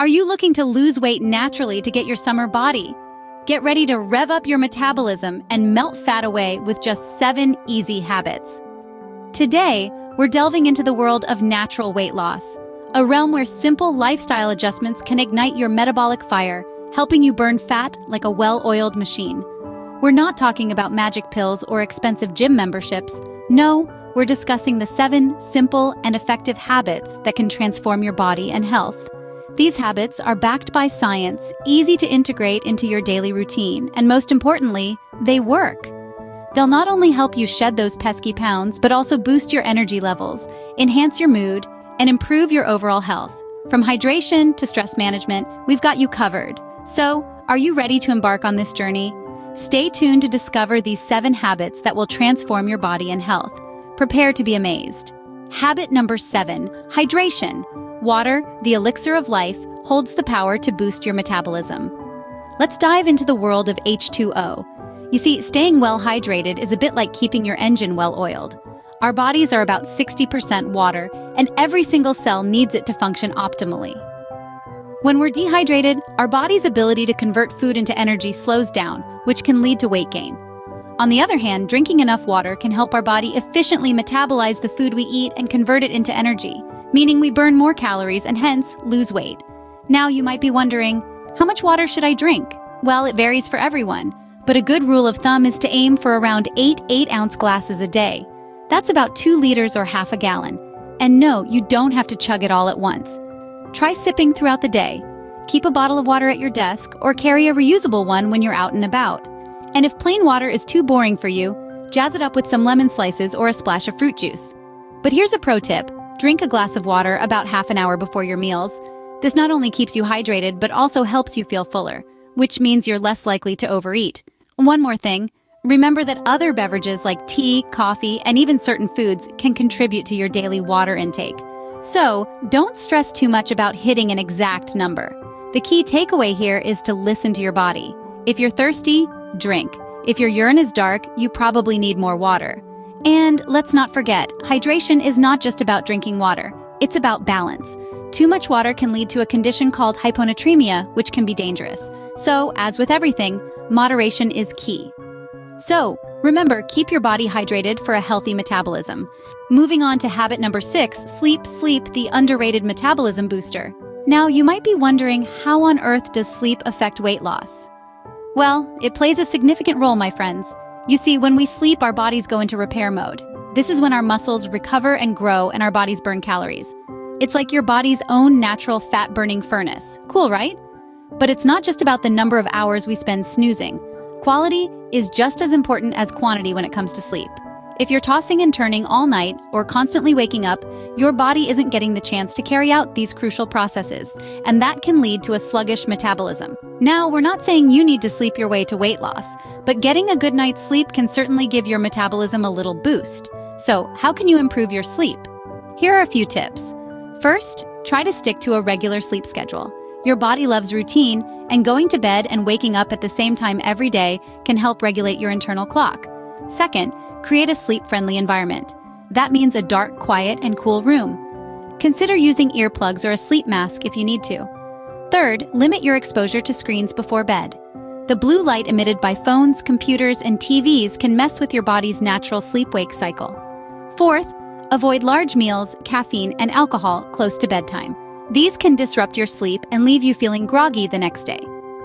Are you looking to lose weight naturally to get your summer body? Get ready to rev up your metabolism and melt fat away with just 7 easy habits. Today, we're delving into the world of natural weight loss, a realm where simple lifestyle adjustments can ignite your metabolic fire, helping you burn fat like a well-oiled machine. We're not talking about magic pills or expensive gym memberships. No, we're discussing the 7 simple and effective habits that can transform your body and health. These habits are backed by science, easy to integrate into your daily routine, and most importantly, they work. They'll not only help you shed those pesky pounds, but also boost your energy levels, enhance your mood, and improve your overall health. From hydration to stress management, we've got you covered. So, are you ready to embark on this journey? Stay tuned to discover these 7 habits that will transform your body and health. Prepare to be amazed. Habit number 7, hydration. Water, the elixir of life, holds the power to boost your metabolism. Let's dive into the world of H2O. You see, staying well hydrated is a bit like keeping your engine well oiled. Our bodies are about 60% water, and every single cell needs it to function optimally. When we're dehydrated, our body's ability to convert food into energy slows down, which can lead to weight gain. On the other hand, drinking enough water can help our body efficiently metabolize the food we eat and convert it into energy, meaning we burn more calories and hence lose weight. Now you might be wondering, how much water should I drink? Well, it varies for everyone, but a good rule of thumb is to aim for around 8 8-ounce glasses a day. That's about 2 liters or half a gallon. And no, you don't have to chug it all at once. Try sipping throughout the day. Keep a bottle of water at your desk or carry a reusable one when you're out and about. And if plain water is too boring for you, jazz it up with some lemon slices or a splash of fruit juice. But here's a pro tip. Drink a glass of water about half an hour before your meals. This not only keeps you hydrated, but also helps you feel fuller, which means you're less likely to overeat. One more thing, remember that other beverages like tea, coffee, and even certain foods can contribute to your daily water intake. So, don't stress too much about hitting an exact number. The key takeaway here is to listen to your body. If you're thirsty, drink. If your urine is dark, you probably need more water. And let's not forget, hydration is not just about drinking water. It's about balance. Too much water can lead to a condition called hyponatremia, which can be dangerous. So, as with everything, moderation is key. So, remember, keep your body hydrated for a healthy metabolism. Moving on to habit number 6, sleep, the underrated metabolism booster. Now, you might be wondering, how on earth does sleep affect weight loss? Well, it plays a significant role, my friends. You see, when we sleep, our bodies go into repair mode. This is when our muscles recover and grow and our bodies burn calories. It's like your body's own natural fat-burning furnace. Cool, right? But it's not just about the number of hours we spend snoozing. Quality is just as important as quantity when it comes to sleep. If you're tossing and turning all night or constantly waking up, your body isn't getting the chance to carry out these crucial processes, and that can lead to a sluggish metabolism. Now, we're not saying you need to sleep your way to weight loss, but getting a good night's sleep can certainly give your metabolism a little boost. So, how can you improve your sleep? Here are a few tips. First, try to stick to a regular sleep schedule. Your body loves routine, and going to bed and waking up at the same time every day can help regulate your internal clock. Second, create a sleep-friendly environment. That means a dark, quiet, and cool room. Consider using earplugs or a sleep mask if you need to. Third, limit your exposure to screens before bed. The blue light emitted by phones, computers, and TVs can mess with your body's natural sleep-wake cycle. Fourth, avoid large meals, caffeine, and alcohol close to bedtime. These can disrupt your sleep and leave you feeling groggy the next day.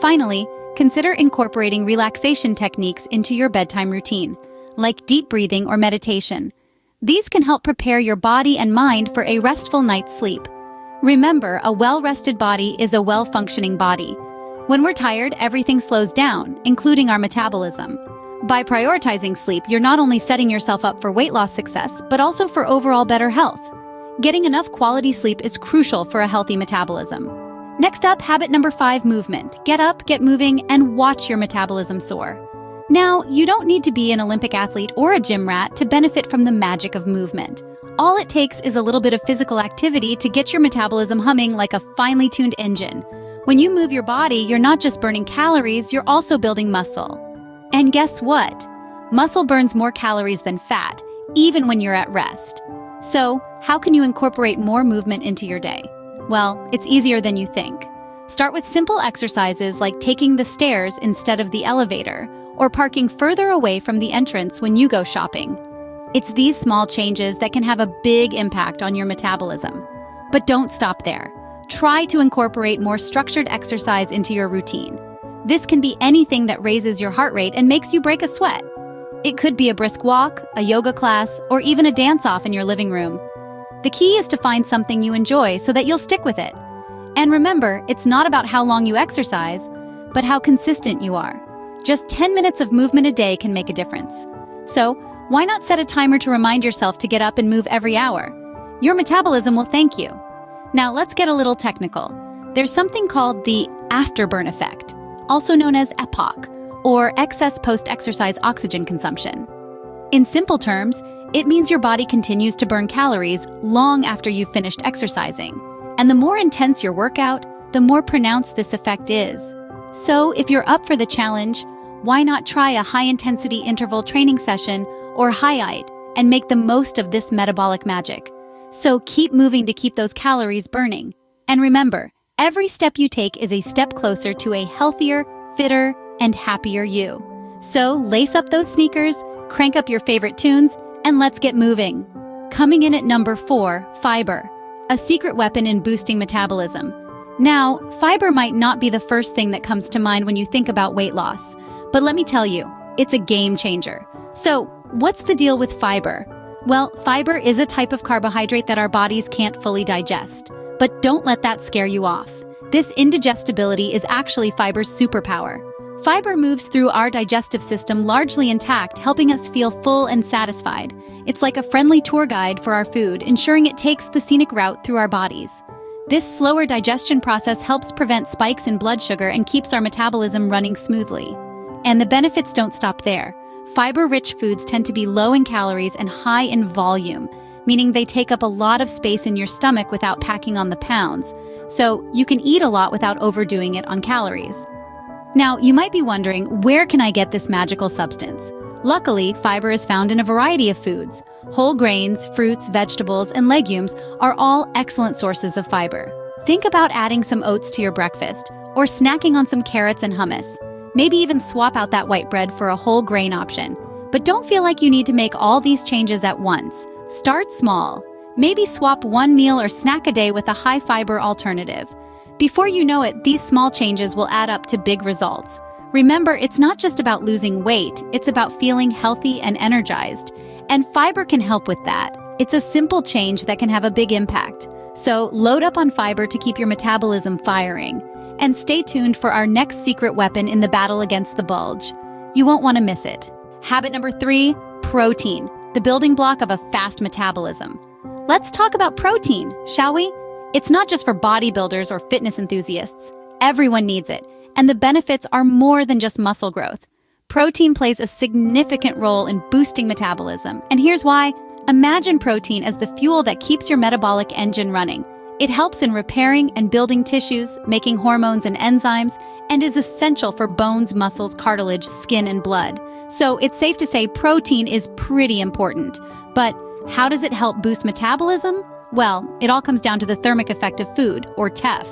Finally, consider incorporating relaxation techniques into your bedtime routine, like deep breathing or meditation. These can help prepare your body and mind for a restful night's sleep. Remember, a well-rested body is a well-functioning body. When we're tired, everything slows down, including our metabolism. By prioritizing sleep, you're not only setting yourself up for weight loss success, but also for overall better health. Getting enough quality sleep is crucial for a healthy metabolism. Next up, habit number 5, movement. Get up, get moving, and watch your metabolism soar. Now, you don't need to be an Olympic athlete or a gym rat to benefit from the magic of movement. All it takes is a little bit of physical activity to get your metabolism humming like a finely tuned engine. When you move your body, you're not just burning calories, you're also building muscle. And guess what? Muscle burns more calories than fat, even when you're at rest. So, how can you incorporate more movement into your day? Well, it's easier than you think. Start with simple exercises like taking the stairs instead of the elevator, or parking further away from the entrance when you go shopping. It's these small changes that can have a big impact on your metabolism. But don't stop there. Try to incorporate more structured exercise into your routine. This can be anything that raises your heart rate and makes you break a sweat. It could be a brisk walk, a yoga class, or even a dance-off in your living room. The key is to find something you enjoy so that you'll stick with it. And remember, it's not about how long you exercise, but how consistent you are. Just 10 minutes of movement a day can make a difference. So, why not set a timer to remind yourself to get up and move every hour? Your metabolism will thank you. Now, let's get a little technical. There's something called the afterburn effect, also known as EPOC, or excess post-exercise oxygen consumption. In simple terms, it means your body continues to burn calories long after you've finished exercising. And the more intense your workout, the more pronounced this effect is. So, if you're up for the challenge, why not try a high-intensity interval training session or HIIT and make the most of this metabolic magic? So keep moving to keep those calories burning. And remember, every step you take is a step closer to a healthier, fitter, and happier you. So lace up those sneakers, crank up your favorite tunes, and let's get moving. Coming in at number 4, fiber, a secret weapon in boosting metabolism. Now, fiber might not be the first thing that comes to mind when you think about weight loss, but let me tell you, it's a game changer. So, what's the deal with fiber? Well, fiber is a type of carbohydrate that our bodies can't fully digest. But don't let that scare you off. This indigestibility is actually fiber's superpower. Fiber moves through our digestive system largely intact, helping us feel full and satisfied. It's like a friendly tour guide for our food, ensuring it takes the scenic route through our bodies. This slower digestion process helps prevent spikes in blood sugar and keeps our metabolism running smoothly. And the benefits don't stop there. Fiber-rich foods tend to be low in calories and high in volume, meaning they take up a lot of space in your stomach without packing on the pounds. So you can eat a lot without overdoing it on calories. Now, you might be wondering, where can I get this magical substance? Luckily, fiber is found in a variety of foods. Whole grains, fruits, vegetables, and legumes are all excellent sources of fiber. Think about adding some oats to your breakfast, or snacking on some carrots and hummus. Maybe even swap out that white bread for a whole grain option. But don't feel like you need to make all these changes at once. Start small. Maybe swap one meal or snack a day with a high-fiber alternative. Before you know it, these small changes will add up to big results. Remember, it's not just about losing weight, it's about feeling healthy and energized. And fiber can help with that. It's a simple change that can have a big impact. So load up on fiber to keep your metabolism firing. And stay tuned for our next secret weapon in the battle against the bulge. You won't want to miss it. Habit number 3, protein, the building block of a fast metabolism. Let's talk about protein, shall we? It's not just for bodybuilders or fitness enthusiasts. Everyone needs it, and the benefits are more than just muscle growth. Protein plays a significant role in boosting metabolism, and here's why. Imagine protein as the fuel that keeps your metabolic engine running. It helps in repairing and building tissues, making hormones and enzymes, and is essential for bones, muscles, cartilage, skin, and blood. So it's safe to say protein is pretty important. But how does it help boost metabolism? Well, it all comes down to the thermic effect of food, or TEF.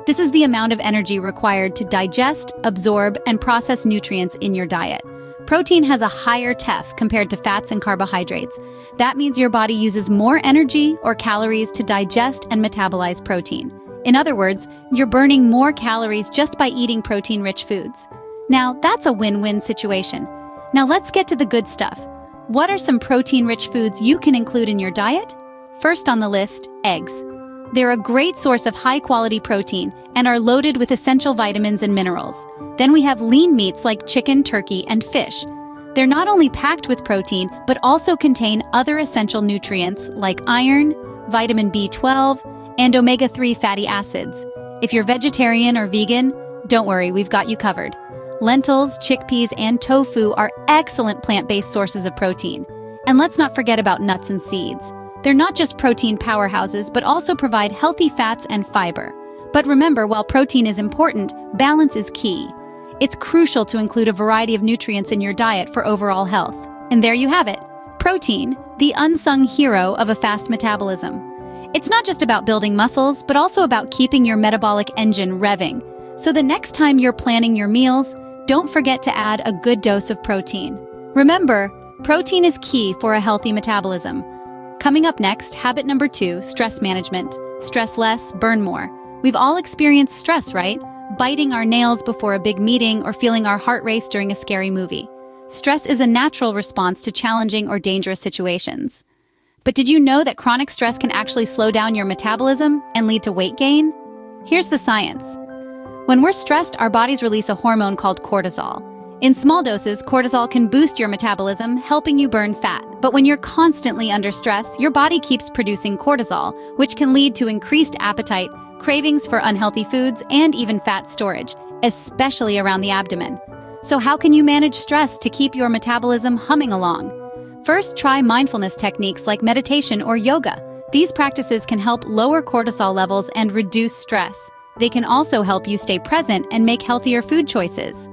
This is the amount of energy required to digest, absorb, and process nutrients in your diet. Protein has a higher TEF compared to fats and carbohydrates. That means your body uses more energy or calories to digest and metabolize protein. In other words, you're burning more calories just by eating protein-rich foods. Now, that's a win-win situation. Now let's get to the good stuff. What are some protein-rich foods you can include in your diet? First on the list, eggs. They're a great source of high-quality protein and are loaded with essential vitamins and minerals. Then we have lean meats like chicken, turkey, and fish. They're not only packed with protein, but also contain other essential nutrients like iron, vitamin B12, and omega-3 fatty acids. If you're vegetarian or vegan, don't worry, we've got you covered. Lentils, chickpeas, and tofu are excellent plant-based sources of protein. And let's not forget about nuts and seeds. They're not just protein powerhouses, but also provide healthy fats and fiber. But remember, while protein is important, balance is key. It's crucial to include a variety of nutrients in your diet for overall health. And there you have it. Protein, the unsung hero of a fast metabolism. It's not just about building muscles, but also about keeping your metabolic engine revving. So the next time you're planning your meals, don't forget to add a good dose of protein. Remember, protein is key for a healthy metabolism. Coming up next, habit number 2, stress management. Stress less, burn more. We've all experienced stress, right? Biting our nails before a big meeting or feeling our heart race during a scary movie. Stress is a natural response to challenging or dangerous situations. But did you know that chronic stress can actually slow down your metabolism and lead to weight gain? Here's the science. When we're stressed, our bodies release a hormone called cortisol. In small doses, cortisol can boost your metabolism, helping you burn fat. But when you're constantly under stress, your body keeps producing cortisol, which can lead to increased appetite, cravings for unhealthy foods, and even fat storage, especially around the abdomen. So how can you manage stress to keep your metabolism humming along? First, try mindfulness techniques like meditation or yoga. These practices can help lower cortisol levels and reduce stress. They can also help you stay present and make healthier food choices.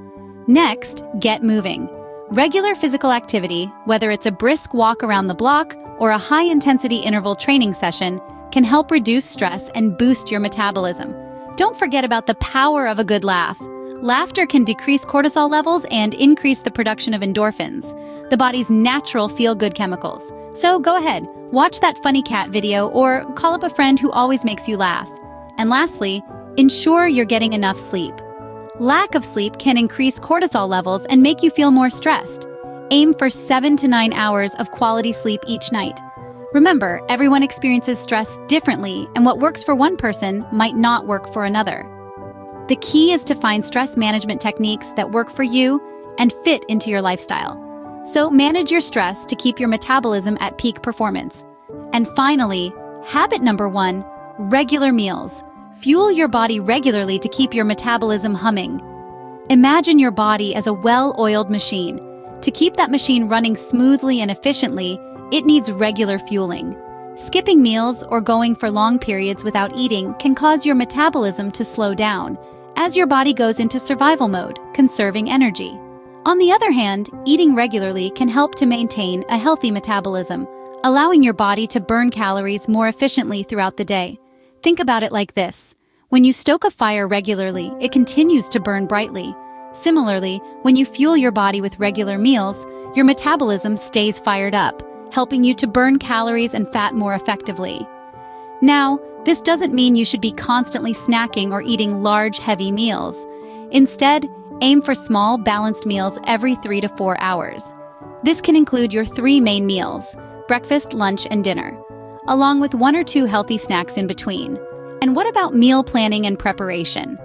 Next, get moving. Regular physical activity, whether it's a brisk walk around the block or a high-intensity interval training session, can help reduce stress and boost your metabolism. Don't forget about the power of a good laugh. Laughter can decrease cortisol levels and increase the production of endorphins, the body's natural feel-good chemicals. So go ahead, watch that funny cat video or call up a friend who always makes you laugh. And lastly, ensure you're getting enough sleep. Lack of sleep can increase cortisol levels and make you feel more stressed. Aim for 7 to 9 hours of quality sleep each night. Remember, everyone experiences stress differently, and what works for one person might not work for another. The key is to find stress management techniques that work for you and fit into your lifestyle. So manage your stress to keep your metabolism at peak performance. And finally, habit number 1, regular meals. Fuel your body regularly to keep your metabolism humming. Imagine your body as a well-oiled machine. To keep that machine running smoothly and efficiently, it needs regular fueling. Skipping meals or going for long periods without eating can cause your metabolism to slow down, as your body goes into survival mode, conserving energy. On the other hand, eating regularly can help to maintain a healthy metabolism, allowing your body to burn calories more efficiently throughout the day. Think about it like this. When you stoke a fire regularly, it continues to burn brightly. Similarly, when you fuel your body with regular meals, your metabolism stays fired up, helping you to burn calories and fat more effectively. Now, this doesn't mean you should be constantly snacking or eating large, heavy meals. Instead, aim for small, balanced meals every 3 to 4 hours. This can include your 3 main meals, breakfast, lunch, and dinner, along with 1 or 2 healthy snacks in between. And what about meal planning and preparation?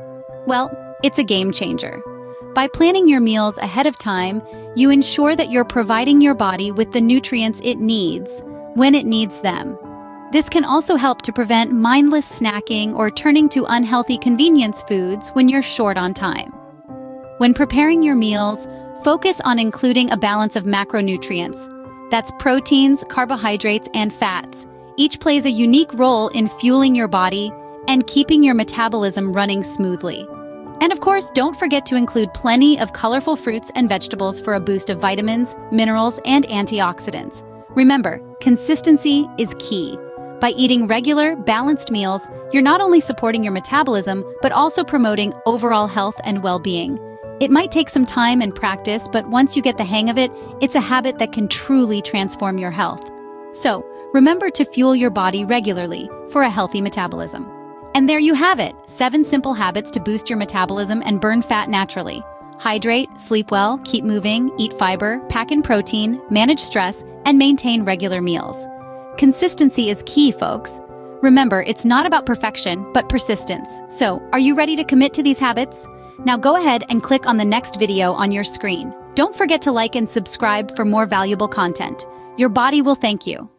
Well, it's a game changer. By planning your meals ahead of time, you ensure that you're providing your body with the nutrients it needs when it needs them. This can also help to prevent mindless snacking or turning to unhealthy convenience foods when you're short on time. When preparing your meals, focus on including a balance of macronutrients. That's proteins, carbohydrates, and fats. Each plays a unique role in fueling your body and keeping your metabolism running smoothly. And of course, don't forget to include plenty of colorful fruits and vegetables for a boost of vitamins, minerals, and antioxidants. Remember, consistency is key. By eating regular, balanced meals, you're not only supporting your metabolism, but also promoting overall health and well-being. It might take some time and practice, but once you get the hang of it, it's a habit that can truly transform your health. So, remember to fuel your body regularly for a healthy metabolism. And there you have it, 7 simple habits to boost your metabolism and burn fat naturally. Hydrate, sleep well, keep moving, eat fiber, pack in protein, manage stress, and maintain regular meals. Consistency is key, folks. Remember, it's not about perfection, but persistence. So, are you ready to commit to these habits? Now go ahead and click on the next video on your screen. Don't forget to like and subscribe for more valuable content. Your body will thank you.